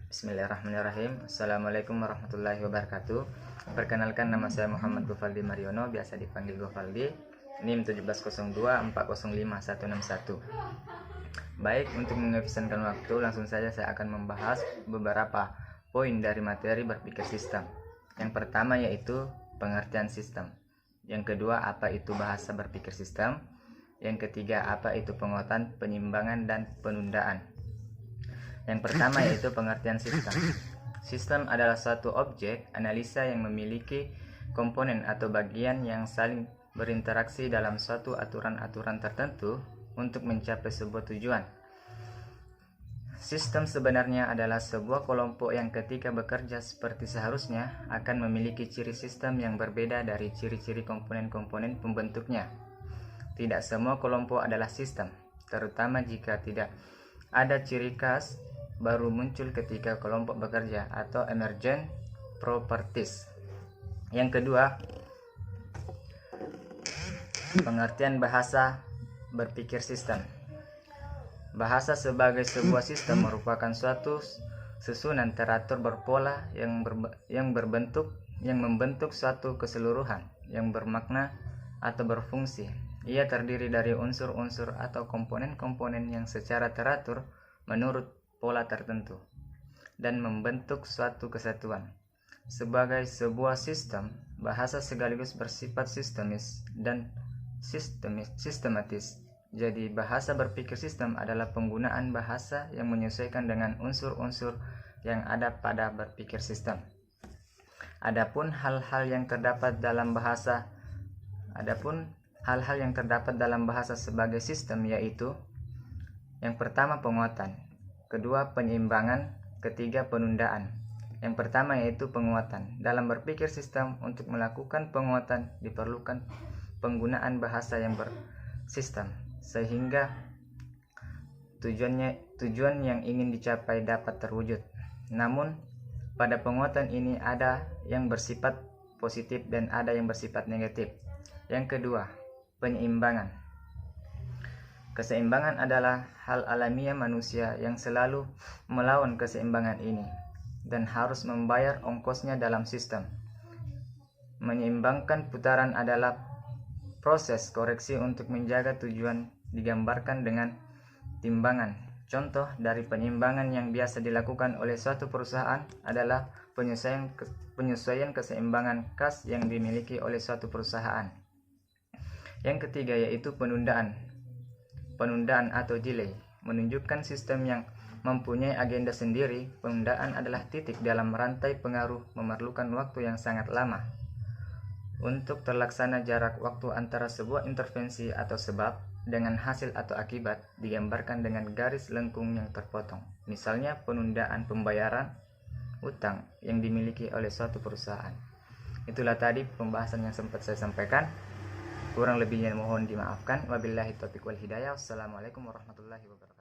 Bismillahirrahmanirrahim. Assalamualaikum warahmatullahi wabarakatuh. Perkenalkan, nama saya Muhammad Gofaldi Mariono, biasa dipanggil Gofaldi. NIM 1702405161. Baik, untuk mengefisienkan waktu, langsung saja saya akan membahas beberapa poin dari materi berpikir sistem. Yang pertama yaitu pengertian sistem. Yang kedua, apa itu bahasa berpikir sistem. Yang ketiga, apa itu penguatan, penyimbangan, dan penundaan. Yang pertama yaitu pengertian sistem. Sistem adalah suatu objek analisa yang memiliki komponen atau bagian yang saling berinteraksi dalam suatu aturan-aturan tertentu untuk mencapai sebuah tujuan. Sistem sebenarnya adalah sebuah kelompok yang ketika bekerja seperti seharusnya akan memiliki ciri sistem yang berbeda dari ciri-ciri komponen-komponen pembentuknya. Tidak semua kelompok adalah sistem, terutama jika tidak ada ciri khas baru muncul ketika kelompok bekerja atau emergent properties. Yang kedua, pengertian bahasa berpikir sistem. Bahasa sebagai sebuah sistem merupakan suatu susunan teratur berpola yang membentuk suatu keseluruhan yang bermakna atau berfungsi. Ia terdiri dari unsur-unsur atau komponen-komponen yang secara teratur menurut pola tertentu dan membentuk suatu kesatuan. Sebagai sebuah sistem, bahasa sekaligus bersifat sistemis dan sistematis. Jadi bahasa berpikir sistem adalah penggunaan bahasa yang menyesuaikan dengan unsur-unsur yang ada pada berpikir sistem. Adapun hal-hal yang terdapat dalam bahasa sebagai sistem yaitu: yang pertama penguatan, kedua penyimbangan, ketiga penundaan. Yang pertama yaitu penguatan. Dalam berpikir sistem, untuk melakukan penguatan diperlukan penggunaan bahasa yang bersistem sehingga tujuan yang ingin dicapai dapat terwujud. Namun pada penguatan ini ada yang bersifat positif dan ada yang bersifat negatif. Yang kedua, penyeimbangan. Keseimbangan adalah hal alamiah manusia yang selalu melawan keseimbangan ini dan harus membayar ongkosnya dalam sistem. Menyeimbangkan putaran adalah proses koreksi untuk menjaga tujuan digambarkan dengan timbangan. Contoh dari penyeimbangan yang biasa dilakukan oleh suatu perusahaan adalah penyesuaian keseimbangan kas yang dimiliki oleh suatu perusahaan. Yang ketiga yaitu penundaan atau delay menunjukkan sistem yang mempunyai agenda sendiri. Penundaan adalah titik dalam rantai pengaruh memerlukan waktu yang sangat lama untuk terlaksana. Jarak waktu antara sebuah intervensi atau sebab dengan hasil atau akibat digambarkan dengan garis lengkung yang terpotong. Misalnya penundaan pembayaran utang yang dimiliki oleh suatu perusahaan. Itulah tadi pembahasan yang sempat saya sampaikan. Kurang lebihnya mohon dimaafkan. Wabillahi taufiq wal hidayah. Wassalamualaikum warahmatullahi wabarakatuh.